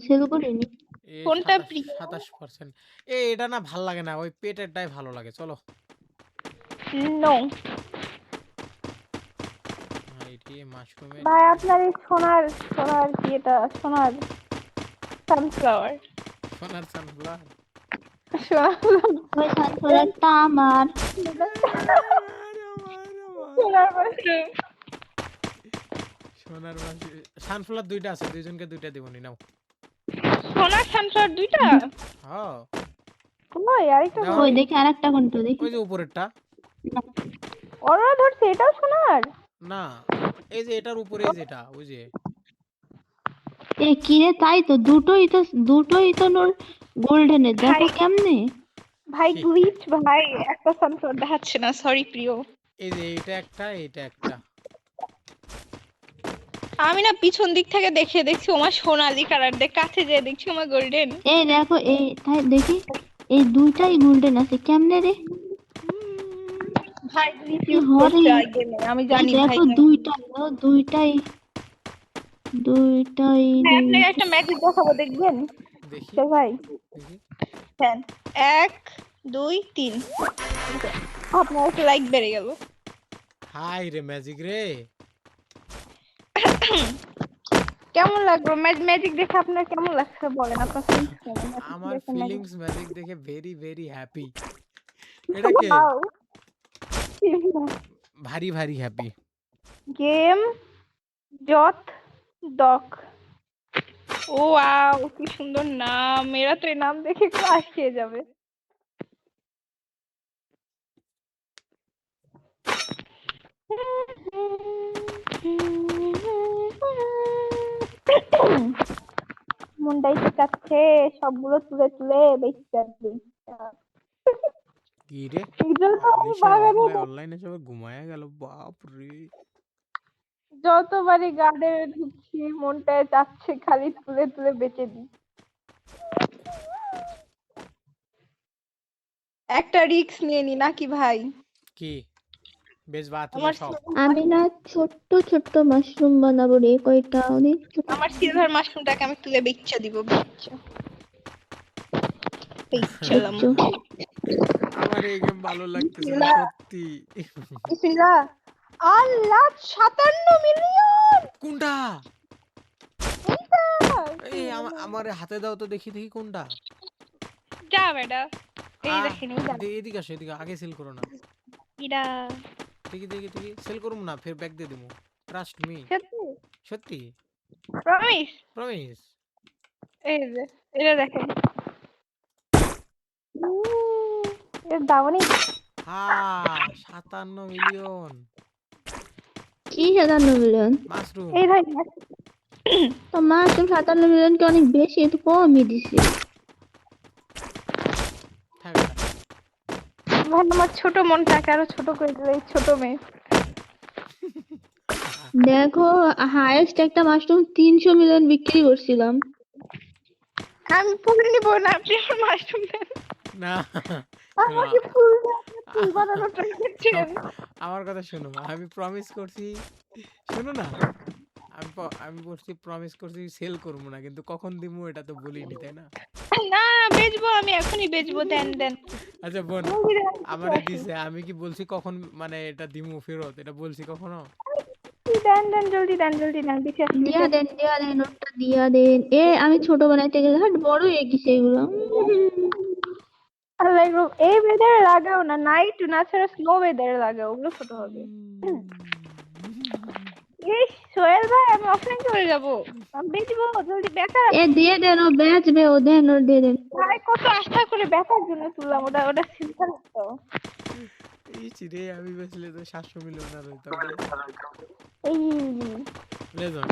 Sell করিনি। এ কোনটা প্রিয়? 27%। এটা না ভাল লাগে না, ওই পেটেরটাই ভালো লাগে। চলো নো এটি মাশরুমের ভাই, আপনার এই সোনার কি এটা? সোনার সানফ্লাওয়ার। সোনার সানফ্লাওয়ার। ওই সানফ্লাওয়ারটা আমার। সোনার মাশরুম। সোনার মাশরুম সানফ্লাওয়ার দুইটা আছে, দুইজনকে দুইটা দেবনি, নাও। সোনার সানফ্লাওয়ার দুইটা? হ্যাঁ ওই আরেকটা দাও ওই নি। দেখি আরেকটা কোনটা দেখি। ওই যে উপরেরটা। ওরা ধরছে এটাও সোনার? না, এই যে এটার উপরে, এই যেটা, ওই যে এ কিরে, তাই তো দুটোই তো নোর গোল্ডেনের, দেখো ভাই কেমনে। ভাই গ্লিচ ভাই, একটা সানফ্লাওয়ার দেখাচ্ছে না, সরি প্রিয়। এই যে এইটা একটা, এইটা একটা। আমি না পিছন দিক থেকে দেখছি আমার সোনালি কালার, কাছে যেয়ে দেখছি আমার গোল্ডেন। এই দেখো, এই তাই দেখি, এই দুইটাই গোল্ডেন আছে কেমনে রে। ভাই গ্লিচ কি ইউজ হরে, করছে আই গেমে, আমি এই জানি ভাই। দেখো দুইটাই দুইটাই ভাই আপনাকে একটা ম্যাজিক দেখাবো, দেখবেন? দেখি ভাই দেখি। হ্যাঁ, 1 2 3 আপনার একটা লাইক বেড়ে গেল। হাই রে ম্যাজিক রে। কেমন লাগলো ম্যাজিক দেখে? আপনার কেমন লাগছে বলেন, আপনার ফিলিংস কেমন? আমার ফিলিংস ম্যাজিক দেখে ভেরি ভেরি হ্যাপি। এটা কে? ভারী ভারী হ্যাপি। গেম জট ডক। ও ওয়াও, কি সুন্দর নাম! এরা তো এই নাম দেখে ক্লাস খেয়ে যাবে। মুন্ডাই শেখাচ্ছে সবগুলো তুলে তুলে বেশি যাচ্ছে। কি রে? অনলাইনে সবাই ঘুমায়া গেল, বাপ রে। যতবারই গার্ডে ঢুকছি মনটায় চাচ্ছে খালি তুলে তুলে বেঁচে দিই। একটা রিস্ক নিয়ে নি নাকি ভাই? কি বেচবা তুমি আমার সব? আমি না ছোট্ট ছোট্ট মাশরুম বানাবো রে, কয়টা অনেক ছোট। আমার সিলভার মাশরুমটাকে আমি তুলে বেচা দিব, বেচলাম। আমার এই গেম ভালো লাগতেছে না সত্যি। বিসমিল্লাহ। আল্লাহ, 57 মিলিয়ন! কোনটা? এইটা এই আমার হাতে দাও তো দেখি দেখি কোনটা। যা বেটা, এই দেখেন এই যা এদিকে আসো, এদিকে আগে সেল করো না। ইডা দেখি দেখি দেখি, সেল করুম না, ফের ব্যাক দিয়ে দিমু। Trust me. সত্যি সত্যি প্রমিস। প্রমিস। এই যে এটা দেখেন, এর দাম নেই। হ্যাঁ 57 মিলিয়ন কি 57 মিলিয়ন? মাশরুম। এই ভাই তো মাশরুম 57 মিলিয়নকে অনেক বেশি, একটু কমই দিছে। থাক এটা। ভাই আমার ছোট মনটাকে আরো ছোট করে দিল এই ছোট মেয়ে। দেখো, হাইয়েস্ট একটা মাশরুম 300 মিলিয়ন বিক্রি করছিলাম। আমি ফুল নিব না, আপনি আমার মাশরুম দেন। না আমাকে ফুল বানানো ট্রাই করছেন। আমার কথা শোনো, আমি প্রমিস করছি, শোনো না, আমি বলছি প্রমিস করছি সেল করবো না, কিন্তু কখন দিমু এটা তো বলিনি, তাই না? না বেচবো, আমি এখনই বেচবো, দেন দেন। আচ্ছা বোন, আমারে দিছে, আমি কি বলছি কখন মানে এটা দিমু ফেরত, এটা বলছি কখনো? দেন দেন, জলদি দেন, জলদি দেন, বিশেষ দিয়া দেন ওটা দিয়া দেন। আমি ছোট বানাইতে গেলে হাট বড় হয়ে গেছে এগুলো। এই ওয়েদারে লাগাও না, নাইট না ছাড়া স্নো ওয়েদারে লাগাও, ওগুলো ছোট হবে। এই সোহেল ভাই, আমি অফলাইন চলে যাবো, আমি বেচবো, জলদি বেকার। দিয়ে দেন, ও বেচবে, ও দেন, ওর দিয়ে দেন। ভাই কত আশা করে বেকার জন্য তুললাম, ওটা সিম্পল তো। এই চিরে আমি বেচলে তো 700 মিলিয়ন আর হইতাম রে। এই লেজন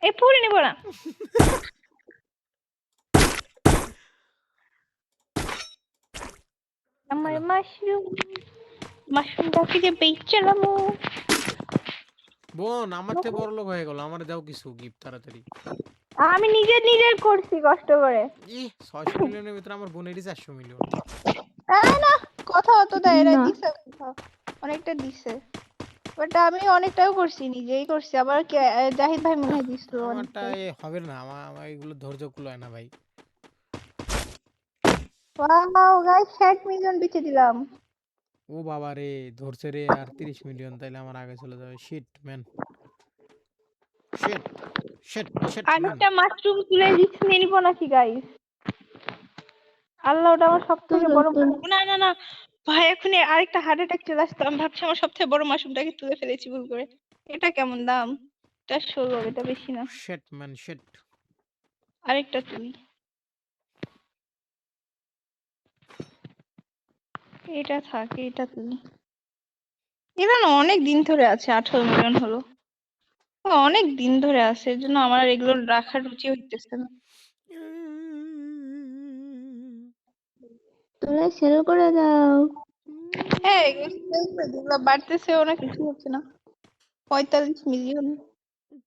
এই ফুল নিব না। আমার মাশরুমটাকে যে বেচলাম। বোন আমার থেকে বড় লোক হয়ে গেল, আমার দাও কিছু গিফট তাড়াতাড়ি। আমি নিজের করছি কষ্ট করে। 600 মিলিয়নের ভিতরে আমার বোনেরই 400 মিলিয়ন। না কথা অত দেয়, এরা দিছে অনেকটা দিছে। বাট আমি অনেকটাও করছি, নিজেই করছি, আবার জাহিদ ভাই মনে হয় দিছিল আমারটা অনেকটাই। হবে না, আমার এগুলো ধৈর্য কুলায় না ভাই। ওয়াও গাইস 60 মিলিয়ন বেচে দিলাম। ও বাবা রে, ধরছে রে, আর 30 মিলিয়ন, তাইলে আমার আগে চলে যাবে। Shit man, shit, shit, shit man. আরেকটা মাশরুম তুলে রিস্ক নিয়ে নিবো নাকি গাইস? আল্লাহ, ওটা আমার সব থেকে তোলো বড়। তোলো। না না না ভাই, এখনই আরেকটা হার্ট অ্যাটাক চলে আসতো, আমি ভাবছি আমার সবথেকে বড় মাশরুমটাকে তুলে ফেলেছি ভুল করে। এটা কেমন দাম? এটা 16, এটা বেশি না। Shit man, shit. আরেকটা তুলি, এটা থাকে, এটা তুলি। এটা না অনেক দিন ধরে আছে, 18 মিলিয়ন হলো। অনেক দিন ধরে আছে, এর জন্য আমার আর এগুলো রাখার রুচি হইতেছে না। তোমরা সেল করে দাও। হ্যাঁ, এগুলো sell করে দিই, এগুলো বাড়তেছেও না, কিছু হচ্ছে না। 45 মিলিয়ন।